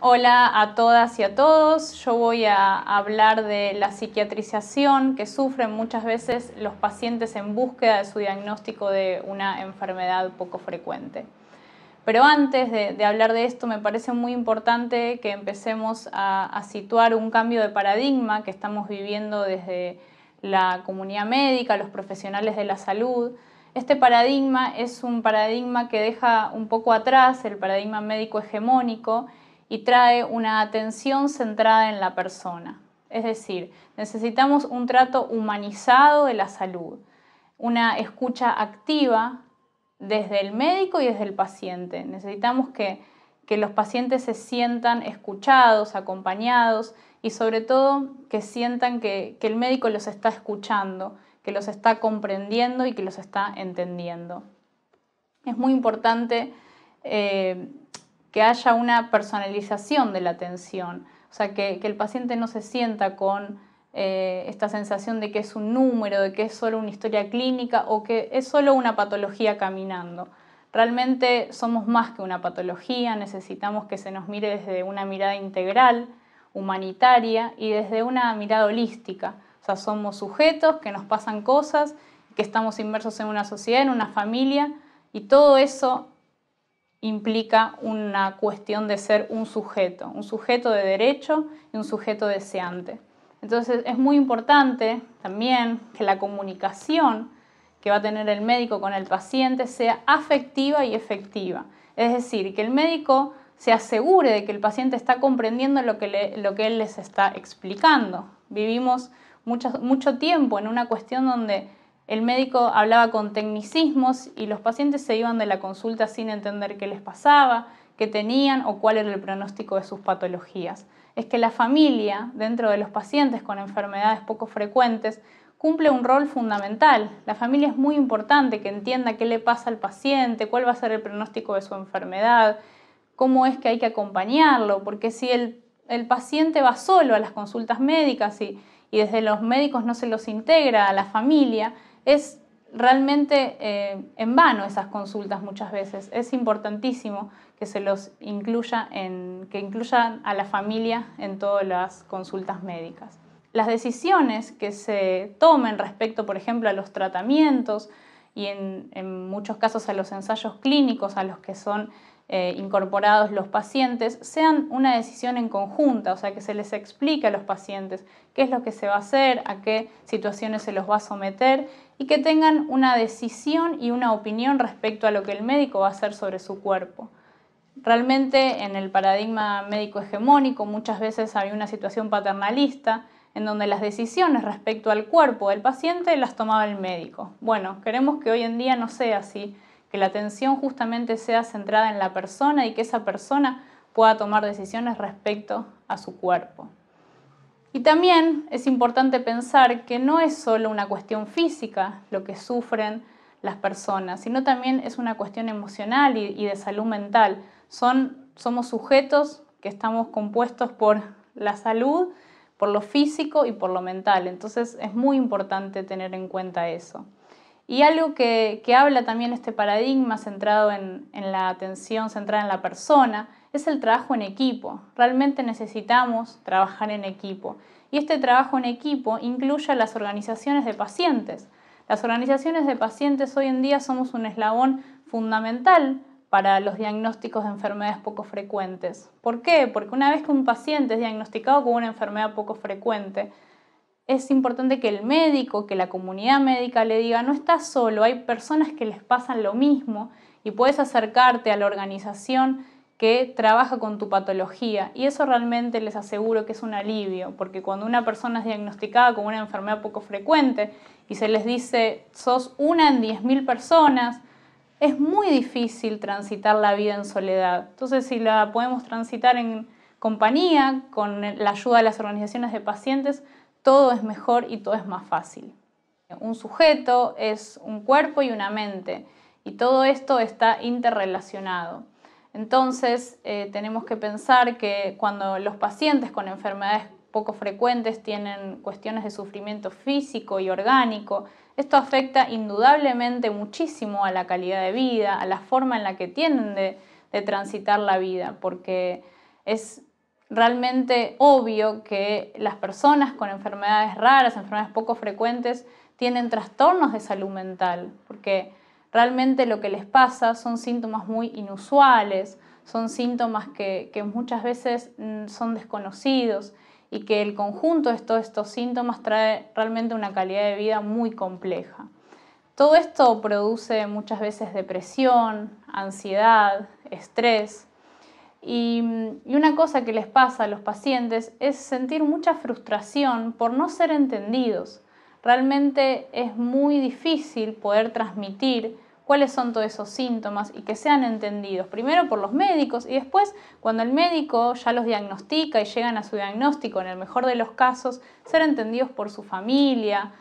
Hola a todas y a todos. Yo voy a hablar de la psiquiatrización que sufren muchas veces los pacientes en búsqueda de su diagnóstico de una enfermedad poco frecuente. Pero antes de hablar de esto, me parece muy importante que empecemos a situar un cambio de paradigma que estamos viviendo desde la comunidad médica, los profesionales de la salud. Este paradigma es un paradigma que deja un poco atrás el paradigma médico hegemónico y trae una atención centrada en la persona. Es decir, necesitamos un trato humanizado de la salud, una escucha activa desde el médico y desde el paciente. Necesitamos que los pacientes se sientan escuchados, acompañados y sobre todo que sientan que el médico los está escuchando, que los está comprendiendo y que los está entendiendo. Es muy importante que haya una personalización de la atención, o sea, que el paciente no se sienta con esta sensación de que es un número, de que es solo una historia clínica o que es solo una patología caminando. Realmente somos más que una patología, necesitamos que se nos mire desde una mirada integral, humanitaria y desde una mirada holística. O sea, somos sujetos que nos pasan cosas, que estamos inmersos en una sociedad, en una familia y todo eso implica una cuestión de ser un sujeto de derecho y un sujeto deseante. Entonces es muy importante también que la comunicación que va a tener el médico con el paciente sea afectiva y efectiva. Es decir, que el médico se asegure de que el paciente está comprendiendo lo que él les está explicando. Vivimos mucho tiempo en una cuestión donde el médico hablaba con tecnicismos y los pacientes se iban de la consulta sin entender qué les pasaba, qué tenían o cuál era el pronóstico de sus patologías. Es que la familia, dentro de los pacientes con enfermedades poco frecuentes, cumple un rol fundamental. La familia es muy importante que entienda qué le pasa al paciente, cuál va a ser el pronóstico de su enfermedad, cómo es que hay que acompañarlo, porque si el paciente va solo a las consultas médicas y desde los médicos no se los integra a la familia, es realmente en vano esas consultas muchas veces. Es importantísimo que se los incluya que incluyan a la familia en todas las consultas médicas. Las decisiones que se tomen respecto, por ejemplo, a los tratamientos y en muchos casos a los ensayos clínicos a los que son incorporados los pacientes, sean una decisión en conjunta, o sea, que se les explique a los pacientes qué es lo que se va a hacer, a qué situaciones se los va a someter y que tengan una decisión y una opinión respecto a lo que el médico va a hacer sobre su cuerpo. Realmente en el paradigma médico hegemónico muchas veces había una situación paternalista en donde las decisiones respecto al cuerpo del paciente las tomaba el médico. Bueno, queremos que hoy en día no sea así, que la atención justamente sea centrada en la persona y que esa persona pueda tomar decisiones respecto a su cuerpo. Y también es importante pensar que no es solo una cuestión física lo que sufren las personas, sino también es una cuestión emocional y de salud mental. Somos sujetos que estamos compuestos por la salud, por lo físico y por lo mental. Entonces es muy importante tener en cuenta eso. Y algo que habla también este paradigma centrado en la atención centrada en la persona es el trabajo en equipo. Realmente necesitamos trabajar en equipo. Y este trabajo en equipo incluye a las organizaciones de pacientes. Las organizaciones de pacientes hoy en día somos un eslabón fundamental para los diagnósticos de enfermedades poco frecuentes. ¿Por qué? Porque una vez que un paciente es diagnosticado con una enfermedad poco frecuente, es importante que el médico, que la comunidad médica le diga, no estás solo, hay personas que les pasan lo mismo y puedes acercarte a la organización que trabaja con tu patología. Y eso realmente les aseguro que es un alivio, porque cuando una persona es diagnosticada con una enfermedad poco frecuente y se les dice, sos una en 10.000 personas, es muy difícil transitar la vida en soledad. Entonces, si la podemos transitar en compañía, con la ayuda de las organizaciones de pacientes, todo es mejor y todo es más fácil. Un sujeto es un cuerpo y una mente y todo esto está interrelacionado. Entonces tenemos que pensar que cuando los pacientes con enfermedades poco frecuentes tienen cuestiones de sufrimiento físico y orgánico, esto afecta indudablemente muchísimo a la calidad de vida, a la forma en la que tienen de transitar la vida, porque es realmente obvio que las personas con enfermedades raras, enfermedades poco frecuentes, tienen trastornos de salud mental, porque realmente lo que les pasa son síntomas muy inusuales, son síntomas que muchas veces son desconocidos y que el conjunto de todos estos síntomas trae realmente una calidad de vida muy compleja. Todo esto produce muchas veces depresión, ansiedad, estrés. Y una cosa que les pasa a los pacientes es sentir mucha frustración por no ser entendidos. Realmente es muy difícil poder transmitir cuáles son todos esos síntomas y que sean entendidos, primero por los médicos y después cuando el médico ya los diagnostica y llegan a su diagnóstico, en el mejor de los casos, ser entendidos por su familia,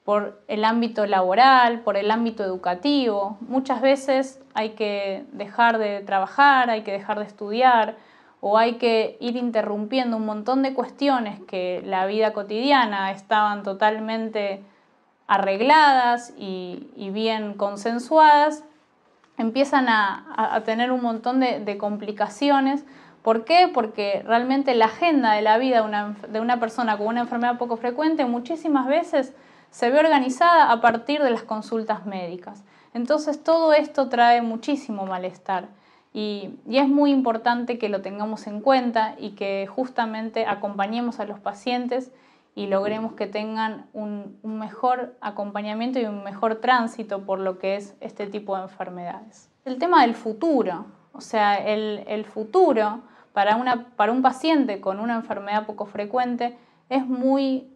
por el ámbito laboral, por el ámbito educativo. Muchas veces hay que dejar de trabajar, hay que dejar de estudiar o hay que ir interrumpiendo un montón de cuestiones que la vida cotidiana estaban totalmente arregladas y bien consensuadas, empiezan a tener un montón de complicaciones. ¿Por qué? Porque realmente la agenda de la vida de una persona con una enfermedad poco frecuente muchísimas veces se ve organizada a partir de las consultas médicas. Entonces todo esto trae muchísimo malestar y es muy importante que lo tengamos en cuenta y que justamente acompañemos a los pacientes y logremos que tengan un mejor acompañamiento y un mejor tránsito por lo que es este tipo de enfermedades. El tema del futuro, o sea, el futuro para un paciente con una enfermedad poco frecuente es muy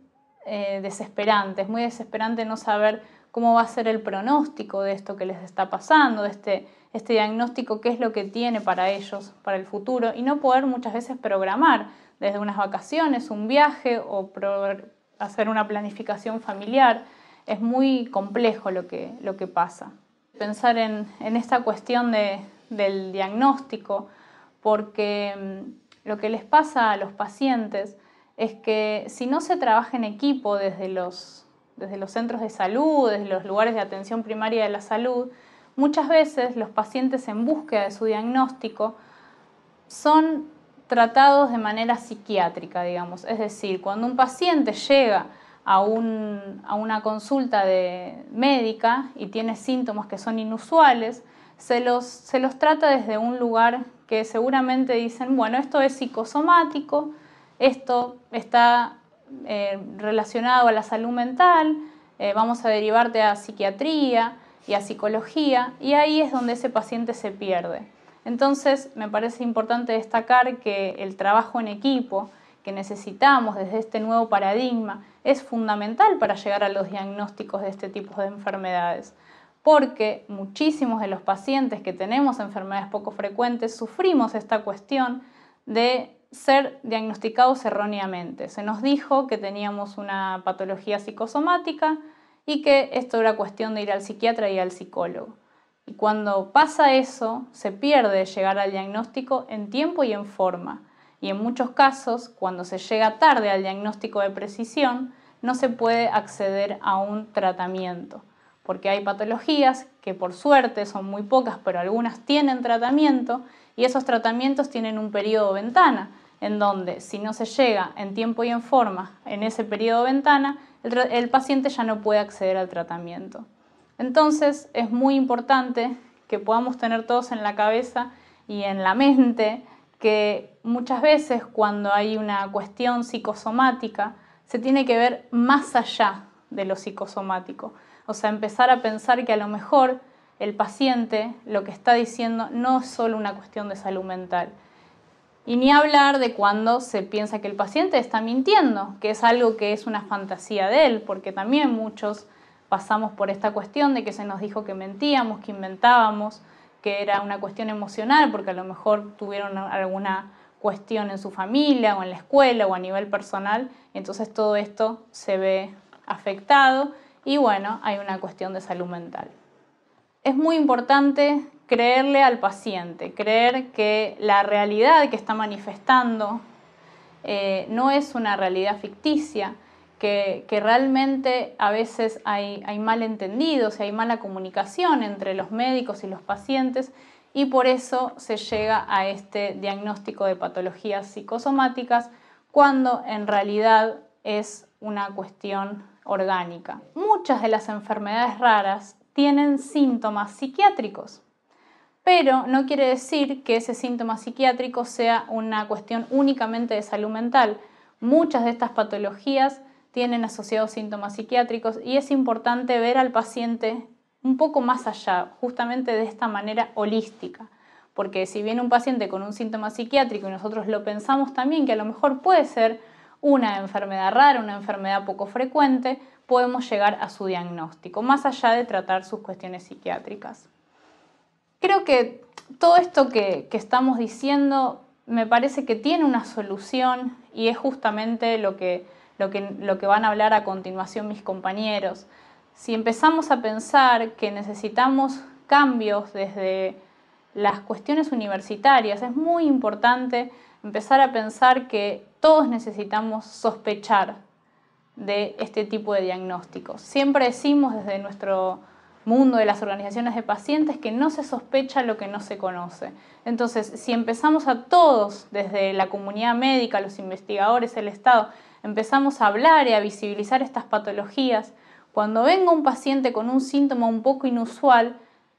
desesperante, es muy desesperante no saber cómo va a ser el pronóstico de esto que les está pasando, de este diagnóstico, qué es lo que tiene para ellos, para el futuro, y no poder muchas veces programar desde unas vacaciones, un viaje o hacer una planificación familiar. Es muy complejo lo que pasa. Pensar en esta cuestión del diagnóstico, porque lo que les pasa a los pacientes es que si no se trabaja en equipo desde los centros de salud, desde los lugares de atención primaria de la salud, muchas veces los pacientes en búsqueda de su diagnóstico son tratados de manera psiquiátrica, digamos. Es decir, cuando un paciente llega a una consulta médica y tiene síntomas que son inusuales, se los trata desde un lugar que seguramente dicen, bueno, esto es psicosomático, esto está relacionado a la salud mental, vamos a derivarte a psiquiatría y a psicología, y ahí es donde ese paciente se pierde. Entonces, me parece importante destacar que el trabajo en equipo que necesitamos desde este nuevo paradigma es fundamental para llegar a los diagnósticos de este tipo de enfermedades, porque muchísimos de los pacientes que tenemos enfermedades poco frecuentes sufrimos esta cuestión de ser diagnosticados erróneamente. Se nos dijo que teníamos una patología psicosomática y que esto era cuestión de ir al psiquiatra y al psicólogo. Y cuando pasa eso, se pierde llegar al diagnóstico en tiempo y en forma. Y en muchos casos, cuando se llega tarde al diagnóstico de precisión, no se puede acceder a un tratamiento. Porque hay patologías que por suerte son muy pocas, pero algunas tienen tratamiento y esos tratamientos tienen un periodo ventana, en donde si no se llega en tiempo y en forma en ese periodo ventana, el paciente ya no puede acceder al tratamiento. Entonces es muy importante que podamos tener todos en la cabeza y en la mente que muchas veces cuando hay una cuestión psicosomática se tiene que ver más allá de lo psicosomático. O sea, empezar a pensar que a lo mejor el paciente lo que está diciendo no es solo una cuestión de salud mental. Y ni hablar de cuando se piensa que el paciente está mintiendo, que es algo que es una fantasía de él, porque también muchos pasamos por esta cuestión de que se nos dijo que mentíamos, que inventábamos, que era una cuestión emocional, porque a lo mejor tuvieron alguna cuestión en su familia o en la escuela o a nivel personal, y entonces todo esto se ve afectado y bueno, hay una cuestión de salud mental. Es muy importante creerle al paciente, creer que la realidad que está manifestando no es una realidad ficticia, que realmente a veces hay malentendidos y hay mala comunicación entre los médicos y los pacientes y por eso se llega a este diagnóstico de patologías psicosomáticas cuando en realidad es una cuestión orgánica. Muchas de las enfermedades raras tienen síntomas psiquiátricos, pero no quiere decir que ese síntoma psiquiátrico sea una cuestión únicamente de salud mental. Muchas de estas patologías tienen asociados síntomas psiquiátricos y es importante ver al paciente un poco más allá, justamente de esta manera holística. Porque si viene un paciente con un síntoma psiquiátrico y nosotros lo pensamos también que a lo mejor puede ser una enfermedad rara, una enfermedad poco frecuente, podemos llegar a su diagnóstico, más allá de tratar sus cuestiones psiquiátricas. Creo que todo esto que estamos diciendo me parece que tiene una solución y es justamente lo que van a hablar a continuación mis compañeros. Si empezamos a pensar que necesitamos cambios desde las cuestiones universitarias, es muy importante empezar a pensar que todos necesitamos sospechar de este tipo de diagnósticos. Siempre decimos desde nuestro mundo de las organizaciones de pacientes que no se sospecha lo que no se conoce. Entonces, si empezamos a todos, desde la comunidad médica, los investigadores, el Estado, empezamos a hablar y a visibilizar estas patologías, cuando venga un paciente con un síntoma un poco inusual,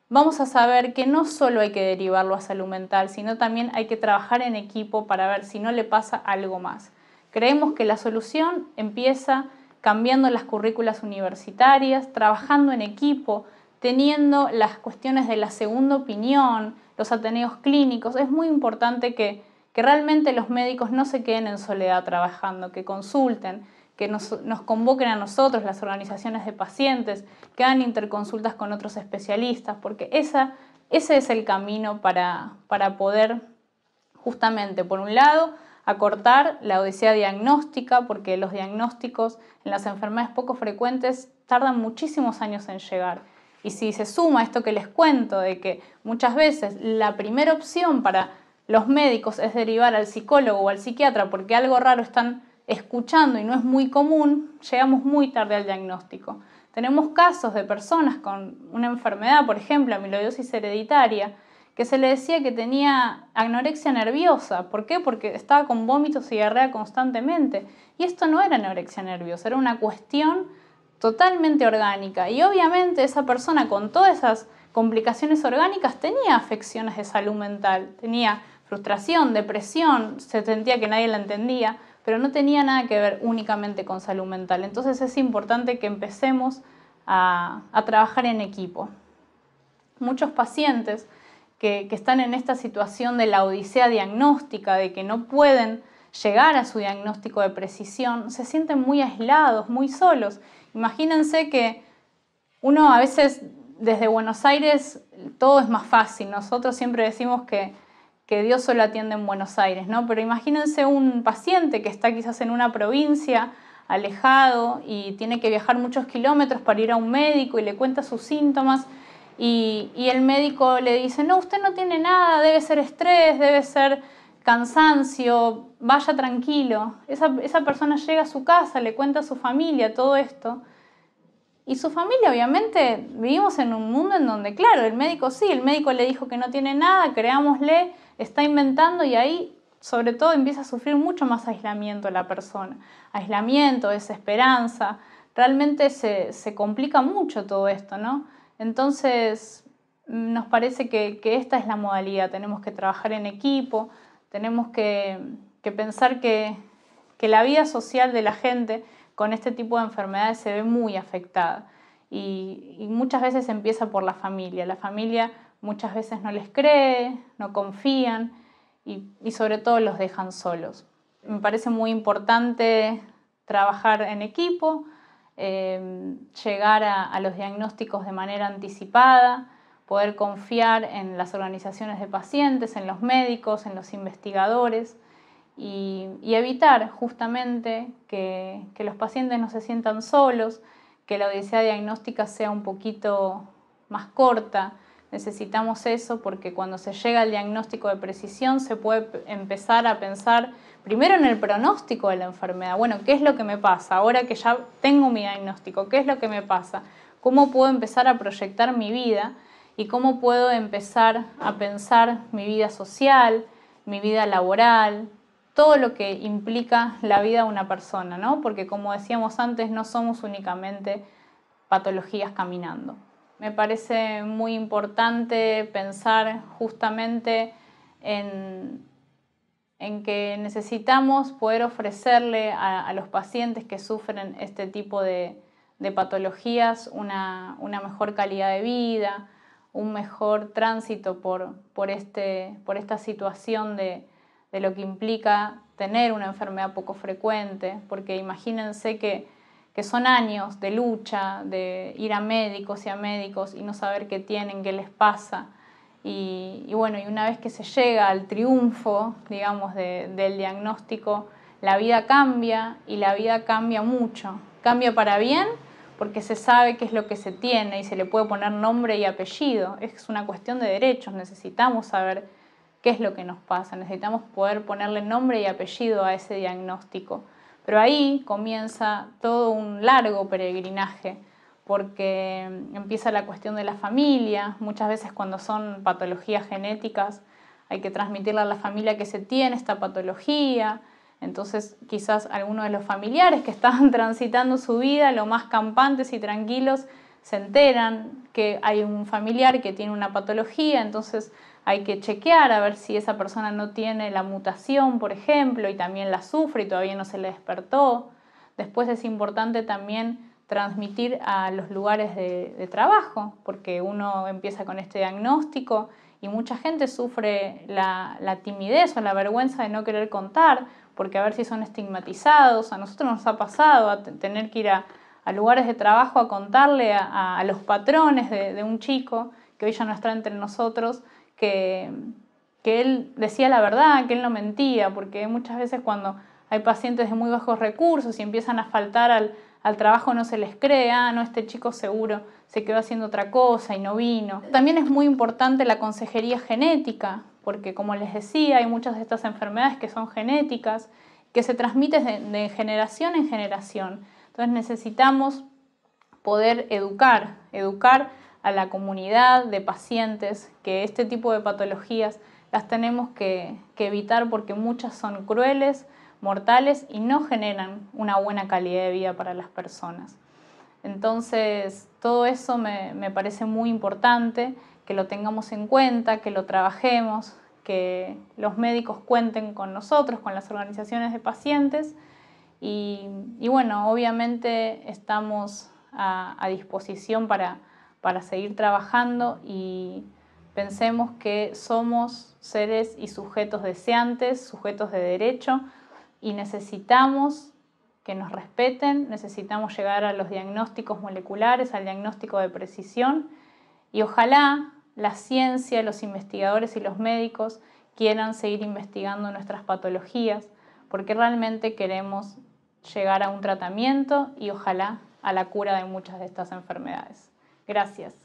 vamos a saber que no solo hay que derivarlo a salud mental, sino también hay que trabajar en equipo para ver si no le pasa algo más. Creemos que la solución empieza cambiando las currículas universitarias, trabajando en equipo, teniendo las cuestiones de la segunda opinión, los ateneos clínicos. Es muy importante que realmente los médicos no se queden en soledad trabajando, que consulten, que nos convoquen a nosotros, las organizaciones de pacientes, que hagan interconsultas con otros especialistas, porque ese es el camino para poder justamente, por un lado, acortar la odisea diagnóstica, porque los diagnósticos en las enfermedades poco frecuentes tardan muchísimos años en llegar. Y si se suma esto que les cuento, de que muchas veces la primera opción para los médicos es derivar al psicólogo o al psiquiatra porque algo raro están escuchando y no es muy común, llegamos muy tarde al diagnóstico. Tenemos casos de personas con una enfermedad, por ejemplo, amiloidosis hereditaria, que se le decía que tenía anorexia nerviosa. ¿Por qué? Porque estaba con vómitos y diarrea constantemente. Y esto no era anorexia nerviosa, era una cuestión totalmente orgánica. Y obviamente esa persona con todas esas complicaciones orgánicas tenía afecciones de salud mental, tenía frustración, depresión, se sentía que nadie la entendía, pero no tenía nada que ver únicamente con salud mental. Entonces es importante que empecemos a trabajar en equipo. Muchos pacientes que están en esta situación de la odisea diagnóstica, de que no pueden llegar a su diagnóstico de precisión, se sienten muy aislados, muy solos. Imagínense que uno a veces desde Buenos Aires todo es más fácil. Nosotros siempre decimos que Dios solo atiende en Buenos Aires, ¿no? Pero imagínense un paciente que está quizás en una provincia, alejado, y tiene que viajar muchos kilómetros para ir a un médico y le cuenta sus síntomas, y el médico le dice, no, usted no tiene nada, debe ser estrés, debe ser cansancio, vaya tranquilo. Esa persona llega a su casa, le cuenta a su familia todo esto, y su familia, obviamente, vivimos en un mundo en donde, claro, el médico le dijo que no tiene nada, creámosle, está inventando, y ahí, sobre todo, empieza a sufrir mucho más aislamiento la persona. Aislamiento, desesperanza, realmente se complica mucho todo esto, ¿no? Entonces, nos parece que esta es la modalidad, tenemos que trabajar en equipo, tenemos que pensar que la vida social de la gente con este tipo de enfermedades se ve muy afectada y muchas veces empieza por la familia. La familia muchas veces no les cree, no confían y sobre todo los dejan solos. Me parece muy importante trabajar en equipo, llegar a los diagnósticos de manera anticipada, poder confiar en las organizaciones de pacientes, en los médicos, en los investigadores y evitar justamente que los pacientes no se sientan solos, que la odisea diagnóstica sea un poquito más corta. Necesitamos eso porque cuando se llega al diagnóstico de precisión se puede empezar a pensar primero en el pronóstico de la enfermedad. Bueno, ¿qué es lo que me pasa? Ahora que ya tengo mi diagnóstico, ¿qué es lo que me pasa? ¿Cómo puedo empezar a proyectar mi vida? y cómo puedo empezar a pensar mi vida social, mi vida laboral, todo lo que implica la vida de una persona, ¿no? Porque como decíamos antes, no somos únicamente patologías caminando. Me parece muy importante pensar justamente en que necesitamos poder ofrecerle a los pacientes que sufren este tipo de patologías una mejor calidad de vida, un mejor tránsito por esta situación de lo que implica tener una enfermedad poco frecuente, porque imagínense que son años de lucha, de ir a médicos y no saber qué tienen, qué les pasa. Y bueno, y una vez que se llega al triunfo, digamos, del diagnóstico, la vida cambia y la vida cambia mucho. Cambia para bien porque se sabe qué es lo que se tiene y se le puede poner nombre y apellido. Es una cuestión de derechos, necesitamos saber qué es lo que nos pasa, necesitamos poder ponerle nombre y apellido a ese diagnóstico. Pero ahí comienza todo un largo peregrinaje, porque empieza la cuestión de la familia. Muchas veces cuando son patologías genéticas hay que transmitirle a la familia que se tiene esta patología. Entonces quizás algunos de los familiares que estaban transitando su vida lo más campantes y tranquilos se enteran que hay un familiar que tiene una patología, entonces hay que chequear a ver si esa persona no tiene la mutación, por ejemplo, y también la sufre y todavía no se le despertó. Después es importante también transmitir a los lugares de trabajo, porque uno empieza con este diagnóstico y mucha gente sufre la timidez o la vergüenza de no querer contar, porque a ver si son estigmatizados. A nosotros nos ha pasado a tener que ir a lugares de trabajo a contarle a los patrones de un chico que hoy ya no está entre nosotros, que él decía la verdad, que él no mentía, porque muchas veces cuando hay pacientes de muy bajos recursos y empiezan a faltar al trabajo no se les cree, no, este chico seguro se quedó haciendo otra cosa y no vino. También es muy importante la consejería genética, porque como les decía, hay muchas de estas enfermedades que son genéticas, que se transmiten de generación en generación. Entonces necesitamos poder educar a la comunidad de pacientes que este tipo de patologías las tenemos que evitar, porque muchas son crueles, mortales y no generan una buena calidad de vida para las personas. Entonces, todo eso me parece muy importante, que lo tengamos en cuenta, que lo trabajemos, que los médicos cuenten con nosotros, con las organizaciones de pacientes y bueno, obviamente estamos a disposición para seguir trabajando y pensemos que somos seres y sujetos deseantes, sujetos de derecho y necesitamos que nos respeten, necesitamos llegar a los diagnósticos moleculares, al diagnóstico de precisión y ojalá la ciencia, los investigadores y los médicos quieran seguir investigando nuestras patologías porque realmente queremos llegar a un tratamiento y ojalá a la cura de muchas de estas enfermedades. Gracias.